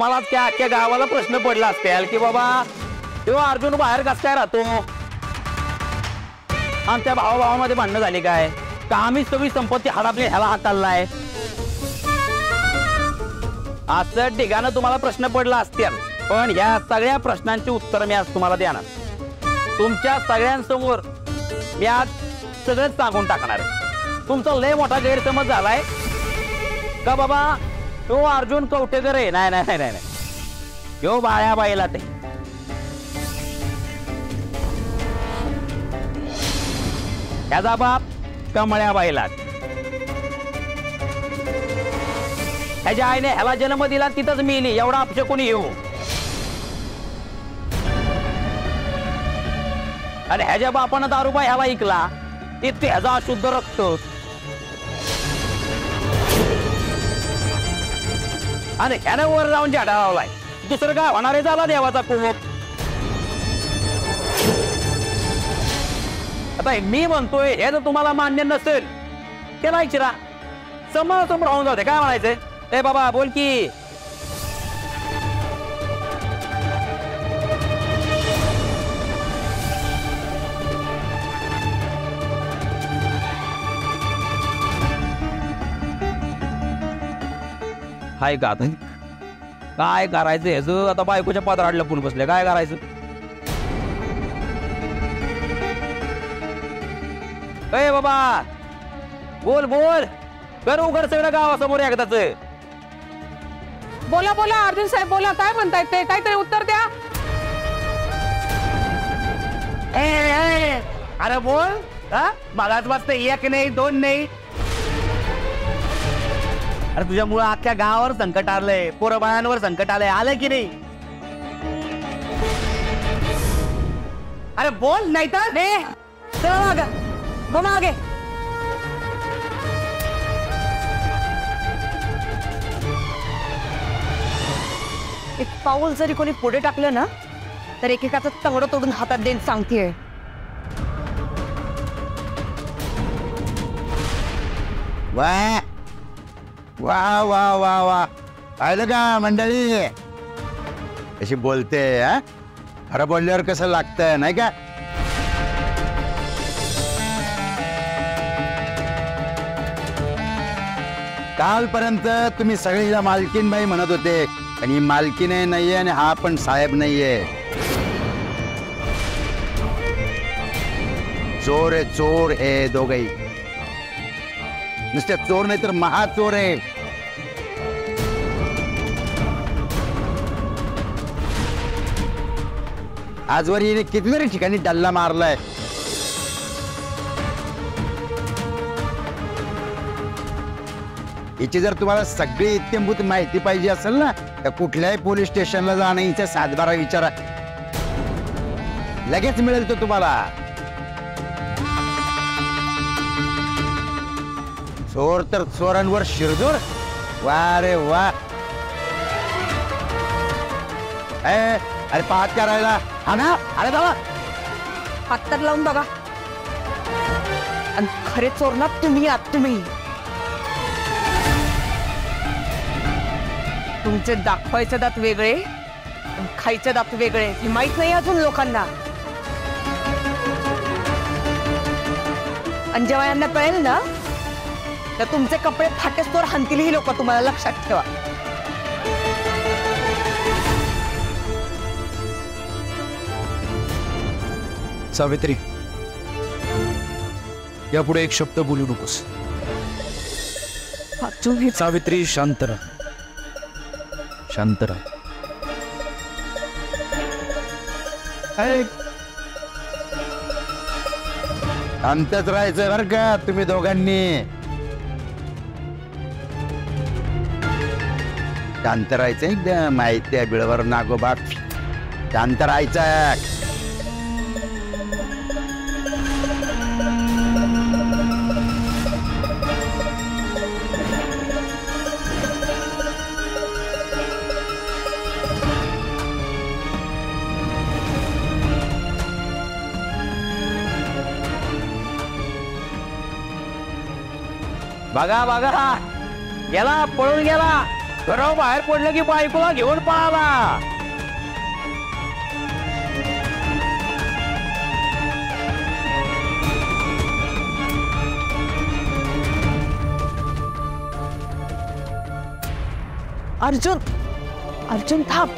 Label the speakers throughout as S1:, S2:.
S1: तुम्हालाच त्या अख्ख्या गावाला प्रश्न पडला असतील की बाबा तो अर्जुन बाहेर कस काय राहतो, आमच्या भावाभावामध्ये भांडणं झाली काय, का आम्ही सगळी संपत्ती हडपली ह्याला हाताळलाय, असं ठिकाणं तुम्हाला प्रश्न पडला असतील. पण या सगळ्या प्रश्नांची उत्तर मी आज तुम्हाला देणार. तुमच्या सगळ्यांसमोर मी आज सगळंच सांगून टाकणार आहे. तुमचा लय मोठा गैरसमज झालाय का बाबा तो अर्जुन कवटेकर आहे. नाही नाही नाही नाही, यो बाया बाईला ते ह्याचा बाप कमळ्या बाईला, ह्याच्या आईने ह्याला जन्म दिला तिथंच मिली, एवढा अपशे कोणी येऊ. आणि ह्याच्या बापानं दारूबा ह्याला ऐकला तिथे ह्याचा अशुद्ध रक्त, आणि ह्याने वर जाऊन झाडा लावलाय. दुसरं काय होणार आहे, झाला देवाचा कोप. आता मी म्हणतोय हे जर तुम्हाला मान्य नसेल त्याला विचारा, समोर राहून जाते. काय म्हणायचंय ए बाबा बोल की. हाय का आता काय करायचं ह्याचं, आता बायकोच्या पात्रात लपून बसले, काय करायचं. ए बाबा बोल बोल, कर उघड सगळं गावासमोर एकदाच.
S2: बोला बोला अर्जुन साहेब बोला, काय म्हणतायत ते, काहीतरी उत्तर द्या.
S1: अरे बोल, मलाच वाटतं एक नाही दोन नाही. अरे तुझ्यामुळे अख्ख्या गावावर संकट आलंय, पोरं बाळांवर संकट आलंय, आलं की नाही. अरे बोल नाही तर
S2: मागे. एक पाऊल जरी कोणी पुढे टाकलं ना तर एकेकाचं तंगड तोडून हातात देऊन सांगतेय.
S3: वा वा वा वा वा, पाहिलं का मंडळी कशी बोलते. खरं बोलल्यावर कसं लागतं नाही का. कालपर्यंत तुम्ही सगळीला मालकीनबाई म्हणत होते, आणि मालकीन नाहीये आणि हा पण साहेब नाहीये. चोर आहे, चोर हे दोघही. नुसते चोर नाही तर महाचोर आहे. आजवर हिने कितीतरी ठिकाणी डल्ला मारलाय. हिची जर तुम्हाला सगळी इत्यंभूत माहिती पाहिजे असेल ना तर कुठल्याही पोलीस स्टेशनला जाणं, हिचा 7-12 विचारा, लगेच मिळेल तो तुम्हाला. चोर तर चोरांवर शिरजोर. वा रे वा. अरे पाहत करायला हा ना. अरे बाबा
S2: हात तर लावून बघा. आणि खरे चोर ना तुम्ही आहात. तुमचे दाखवायचे दात वेगळे, खायचे दात वेगळे, हे माहित नाही अजून लोकांना. आणि जेव्हा यांना कळेल ना तर तुमचे कपडे फाटेस्तोर हाणतील ही लोक, तुम्हाला लक्षात ठेवा.
S4: सावित्री, यापुढे एक शब्द बोलू नकोस. सावित्री शांत राहा, शांत राहा.
S3: शांतच राहायचंय बरं का तुम्ही दोघांनी. शांत राहायचं एकदम. माहिती आहे बिळवर नागोबा. शांत राहायचं.
S1: बघा बघा, गेला, पळून गेला. घरावर बाहेर पडलं की बायकोला घेऊन पळाला.
S2: अर्जुन, अर्जुन थांब.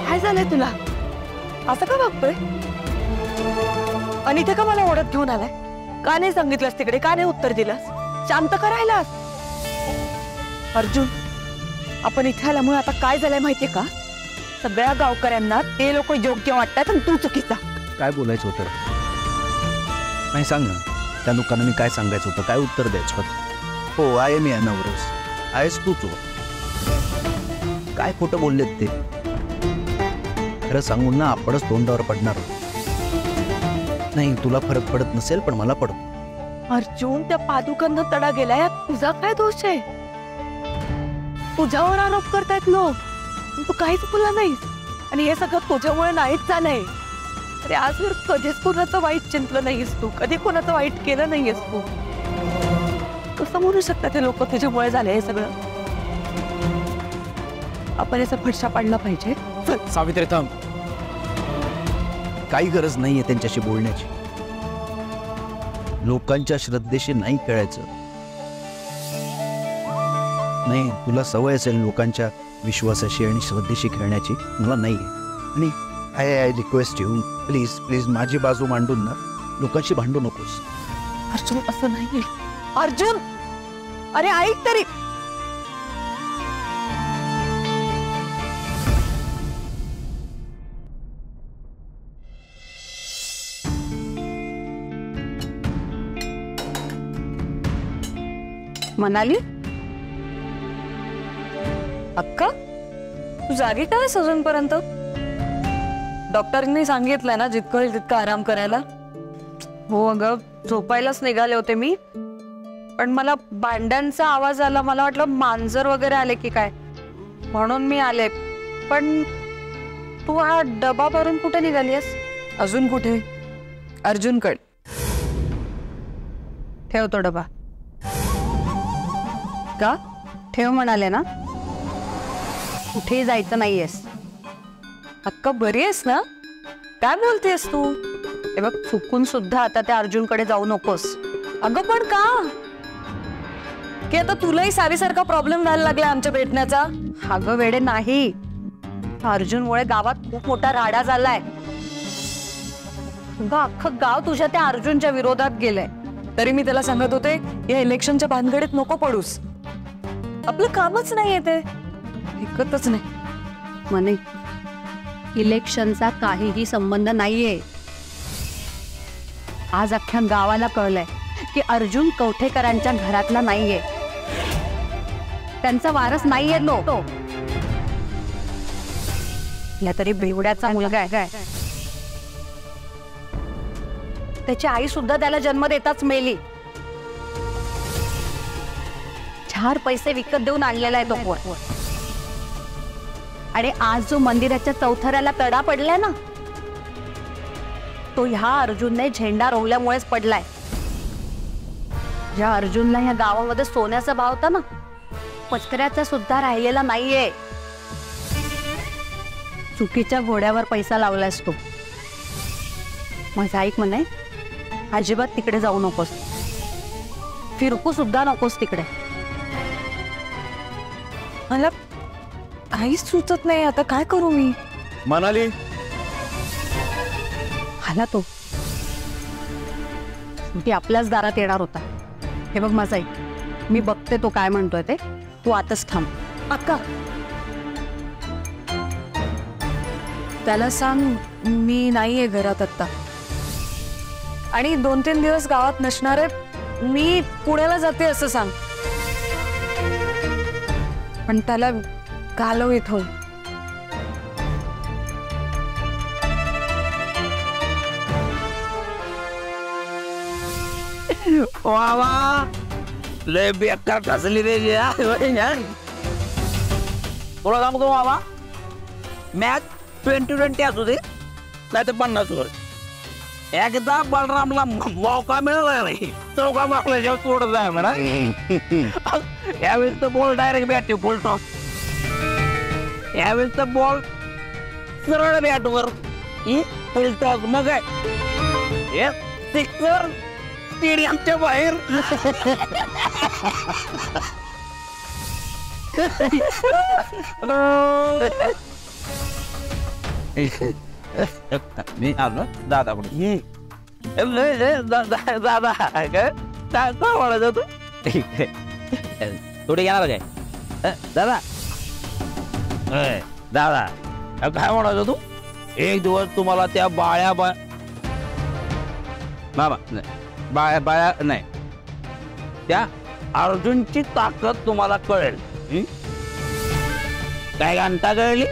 S2: काय झालंय तुला? असं का बघतोय? आणि इथे का मला ओढत घेऊन आलाय? का नाही सांगितलंस तिकडे? का नाही उत्तर दिलंस? शांत करायलास. अर्जुन, आपण इथे आल्यामुळे आता काय झालंय माहितीये का? सगळ्या गावकऱ्यांना ते लोक योग्य वाटतात आणि तू चुकीचा.
S4: काय बोलायचं होतं? नाही सांग ना, त्या लोकांना मी काय सांगायचं होतं, काय उत्तर द्यायचं होतं? हो आहे मी अनावरस, आहेस तू चोर. काय खोटं बोललेत ते? खरं सांगून ना आपणच तोंडावर पडणार. नाही तुला फरक पडत नसेल पण मला पडतो.
S2: अर्जुन, त्या पादुकांना तडा गेलाय, यात तुझा काय दोष आहे? तुझ्यावर आरोप करतायत लोक, तू काहीच बोलला नाहीस. आणि हे सगळं तुझ्यामुळे नाहीच झालंय. अरे आजवर कधीच कोणाचं वाईट चिंतलं नाहीस तू, कधी कोणाचं वाईट केलं नाहीयेस तू. कसं म्हणू शकतात ते लोक तुझ्यामुळे झालंय हे सगळं? आपण याचा फडशा पाडला पाहिजे.
S4: सावित्री थांब. काही गरज नाहीये त्यांच्याशी बोलण्याची. लोकांच्या श्रद्धेशी नाही खेळायचं. नाही तुला सवय असेल लोकांच्या विश्वासाशी आणि श्रद्धेशी खेळण्याची, मला नाहीये. आणि I request you, please please माझी बाजू मांडून ना लोकांशी भांडू नकोस.
S2: अर्जुन, असं नाही. अर्जुन, अरे ऐक तरी.
S5: मनाली, अक्का तू जागी काय अजूनपर्यंत? डॉक्टरांनी सांगितलंय ना जितकं होईल तितकं आराम करायला.
S2: हो अगं, झोपायलाच निघाले होते मी, पण मला भांड्यांचा आवाज आला. मला वाटलं मांजर वगैरे आले की काय, म्हणून मी आले. पण तू हा डबा भरून कुठे निघालीस?
S5: अजून कुठे? अर्जुनकडे.
S2: ठेवतो डबा.
S5: का?
S2: ठेव म्हणाले ना. कुठेही जायचं नाहीयेस.
S5: अक्का बरी आहेस ना? काय बोलतेस तू?
S2: हे बघ, चुकून सुद्धा आता त्या अर्जुनकडे जाऊ नकोस.
S5: अगं पण का? की आता तुलाही सारीसारखा प्रॉब्लेम व्हायला लागला आमच्या भेटण्याचा?
S2: अगं वेडे नाही, अर्जुनमुळे गावात खूप मोठा राडा झालाय. अख्खं गाव तुझ्या त्या अर्जुनच्या विरोधात गेलंय.
S5: तरी मी त्याला सांगत होते या इलेक्शनच्या भानगडीत नको पडूस. आपलं कामच नाहीये ते, ऐकतच नाही.
S2: म्हणे इलेक्शनचा काहीही संबंध नाहीये. आज अख्ख्या गावाला कळलंय की अर्जुन कवठेकरांच्या घरातला नाहीये, त्यांचा वारस नाहीये तो. या तरी बेवड्याचा मुलगा आहे. त्याची आई सुद्धा त्याला जन्म देताच मेली. 4 पैसे विकत देऊन आणलेला आहे तो पोर. आणि आज जो मंदिराच्या चौथऱ्याला तडा पडलाय ना, तो ह्या अर्जुनने झेंडा रोवल्यामुळेच पडलाय. ज्या अर्जुनला ह्या गावामध्ये सोन्याचा भाव होता ना, पचकऱ्याचा सुद्धा राहिलेला नाहीये. चुकीच्या घोड्यावर पैसा लावलायस तू. माझं ऐक म्हणे, अजिबात तिकडे जाऊ नकोस, फिरकू सुद्धा नकोस तिकडे.
S5: मला काहीच सुचत नाही आता, काय करू मी?
S4: मनाली,
S2: आला तो. ती आपल्याच दारात येणार होता. हे बघ माझं ऐक, मी बघते तो काय म्हणतोय ते. तू आताच थांब.
S5: अक्का, त्याला सांग मी नाहीये घरात आत्ता, आणि 2-3 दिवस गावात नसणार आहे. मी पुण्याला जाते असं सांग. पण त्याला घालव इथून.
S1: वा वा, लय बेकार ठसली रे. तुला सांगतो बाबा, मॅच 20-20 असू दे नाही तर 50 ओव्हर, एकदा बलरामला मौका मिळाला नाही चौका मारल्याशिवाय सोडत आहे म्हणा. यावेळेस तर बॉल डायरेक्ट बॅट फुल टॉस. यावेळेस तर बॉल सरळ बॅटवर फुल टॉस. मग काय सिक्सर स्टेडियमच्या बाहेर. मी आलो दादाकडून. दादा काय म्हणत तू थोडी घेणार काय दादा. दादा काय म्हणत तू एक दिवस तुम्हाला त्या बाळ्या बाबा बाळ्या बाळ्या नाही त्या अर्जुनची ताकद तुम्हाला कळेल. काय घंटा कळली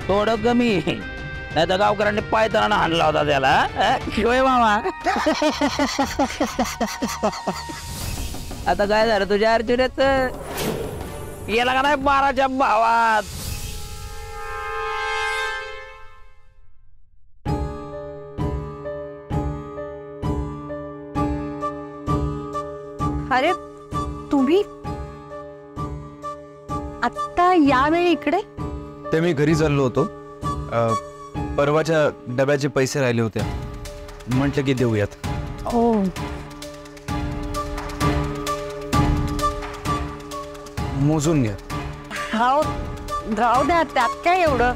S1: थोडं कमी नाही तर गावकऱ्यांनी पायताना आणला होता त्याला. शिवाय मामा आता काय झालं तुझ्या अर्जुनात गेला का नाही 12च्या भावात.
S5: अरे तुम्ही आत्ता यावेळी इकडे.
S4: ते मी घरी चाललो होतो. परवाच्या डब्याचे पैसे राहिले होते म्हटलं की देऊयात.
S5: हो
S4: मोजून घ्या.
S5: राहू द्या त्यात काय एवढं.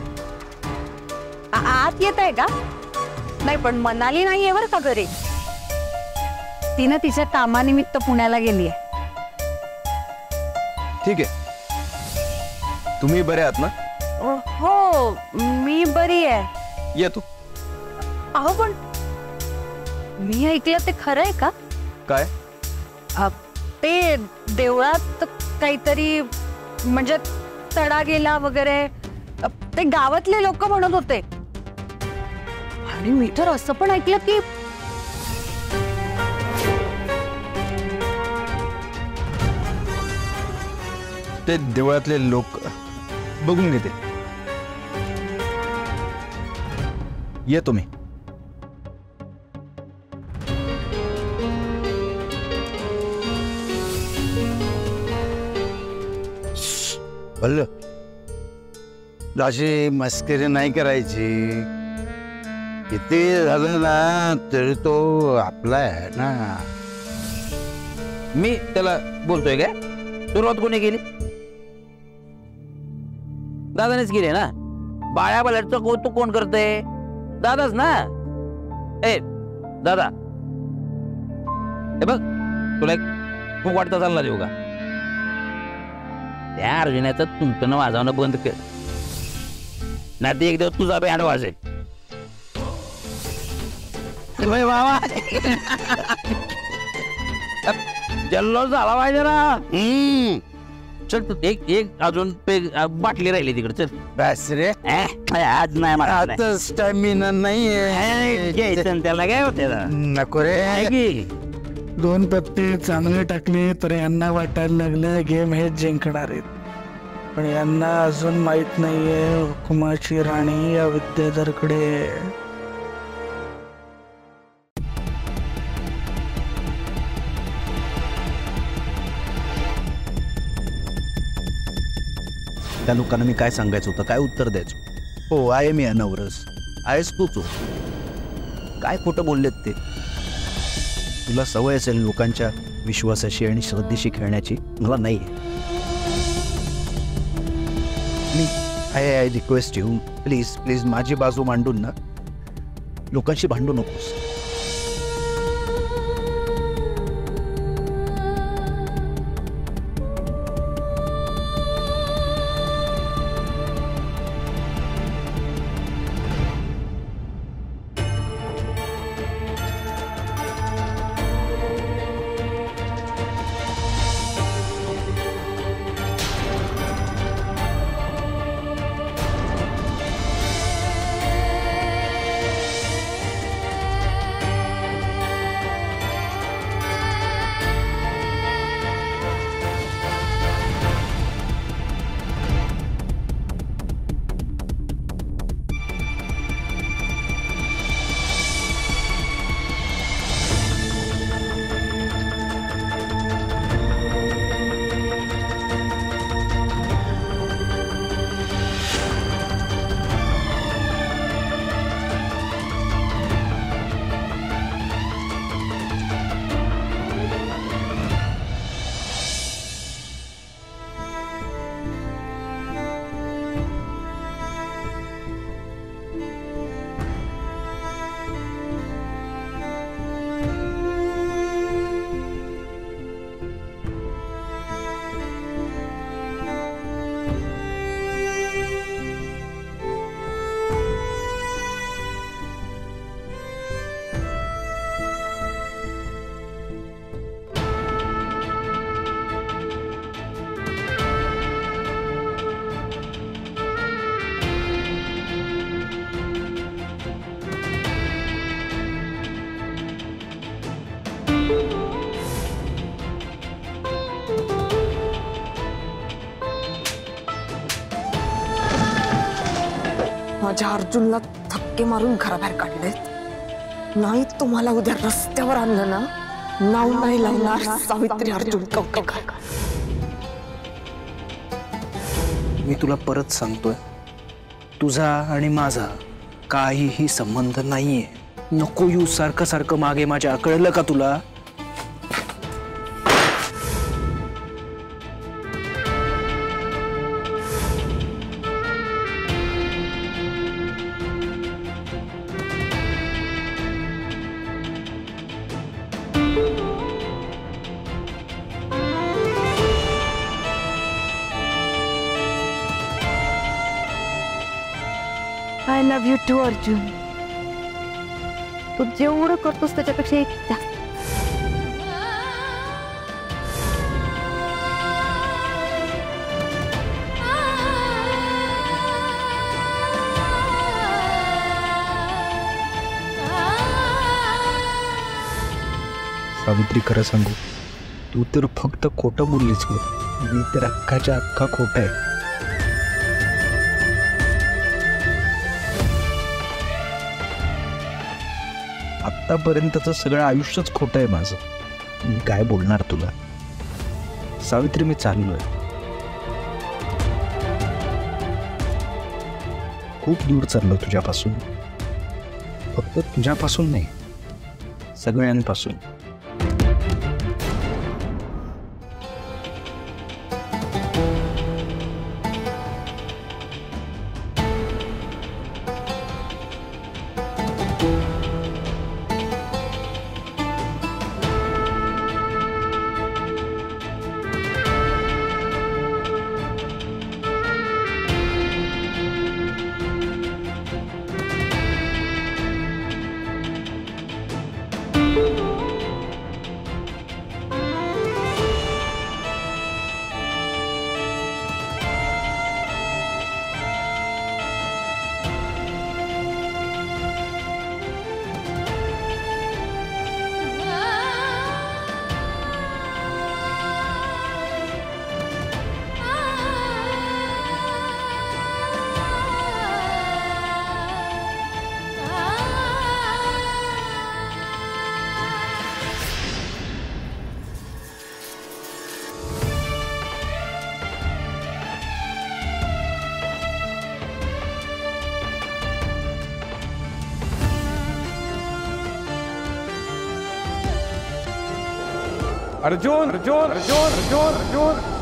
S5: आत येत आहे का. नाही पण मनाली नाहीये बरं का घरी. तिनं तिच्या कामानिमित्त पुण्याला गेली आहे.
S4: ठीक आहे तुम्ही बरे आहात ना.
S5: हो मी बरी आहे.
S4: येतो.
S5: अहो पण मी ऐकलं ते खरं आहे का.
S4: काय
S5: ते देवळात काहीतरी म्हणजे तडा गेला वगैरे ते गावातले लोक म्हणत होते. आणि मी तर असं पण ऐकलं की
S4: ते देवळातले लोक बघून घेते. येतो मी.
S3: बोल अशी मस्करी नाही करायची. किती झालं ना तरी तो आपला आहे ना.
S1: मी त्याला बोलतोय काय सुरुवात कोणी केली. दादानेच केली ना. बाळ्या बाळ्याचं कौतुक कोण करते दादाच ना. ए दादा हे बघ तुला एक खूप वाटतं चालला देऊ का. त्या अर्जुनाचं तुमचं वाजवणं बंद कर नाही ते एक दिवस तुझा बँड वाजेल. बाबा जल्लोष झाला पाहिजे ना. चल तू एक अजून बाटली राहिली तिकडे चल.
S3: बस रे
S1: आज नाही मला
S3: आता स्टॅमिना नाही
S1: त्याला काय होते
S3: नको रे.
S1: की
S6: 2 पत्ते चांगले टाकले तर यांना वाटायला लागलं गेम हे जिंकणार आहेत. पण यांना अजून माहित नाहीये हुकुमाची राणी या विद्याधरकडे.
S4: त्या लोकांना मी काय सांगायचं होतं काय उत्तर द्यायचं. हो आहे मी अनवरस आहेस तूच. काय खोटं बोललेत ते. तुला सवय असेल लोकांच्या विश्वासाशी आणि श्रद्धेशी खेळण्याची. मला नाही मी I request you please please माझी बाजू मांडून ना लोकांशी भांडू नकोस.
S2: माझ्या अर्जुनला धक्के मारून घराबाहेर काढलेत नाही तुम्हाला उद्या रस्त्यावर आणलं ना नाव नाही लावणार सावित्री अर्जुन कौटुंबिकर.
S4: मी तुला परत सांगतोय, तुझा आणि माझा काहीही संबंध नाहीये. नको येऊ सारखं सारखं मागे माझ्या, कळलं का तुला?
S5: I love you too Arjun. तू जेवढं करतोस त्याच्यापेक्षा एक जास्त.
S4: सावित्री, खरं सांगू, तू तर फक्त खोटं बोललीस ग. मी तर अख्खाच्या अख्खा खोट आहे. आत्तापर्यंतचं सगळं आयुष्यच खोटं आहे माझं. मी काय बोलणार तुला? सावित्री, मी चाललोय. खूप दूर चाललो तुझ्यापासून. फक्त तुझ्यापासून नाही, सगळ्यांपासून.
S7: अर्जुन अर्जुन अर्जुन अर्जुन अर्जुन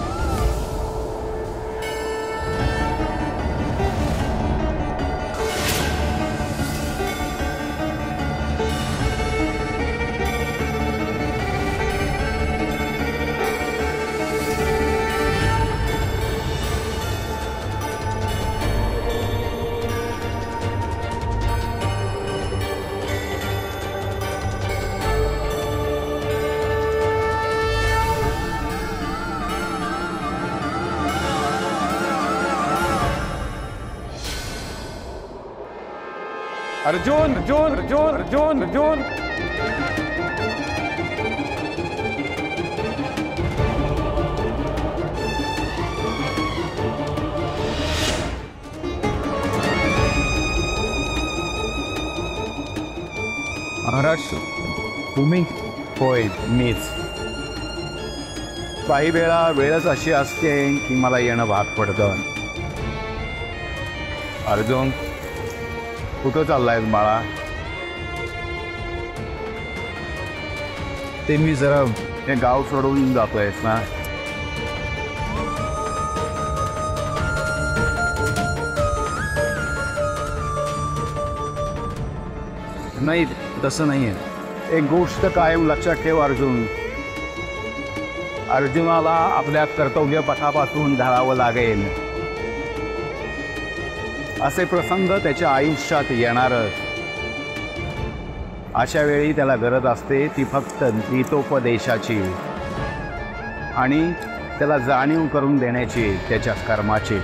S7: अर्जुन अर्जुन अर्जुन अर्जुन अर्जुन
S3: महाराज, तुम्ही? होय, मीच. काही वेळा वेळच अशी असते की मला येणं भाग पडतं. अर्जुन, कुठं चाललायस बाळा? ते मी जरा हे गाव सोडून जातोयस ना? नाही, तसं नाहीये. एक गोष्ट कायम लक्षात ठेव अर्जुन. अर्जुनाला आपल्या कर्तव्य पथापासून ढळावं लागेल. असे प्रसंग त्याच्या आयुष्यात येणारच. अशा वेळी त्याला गरज असते ती फक्त गीतोपदेशाची आणि त्याला जाणीव करून देण्याची त्याच्या कर्माची.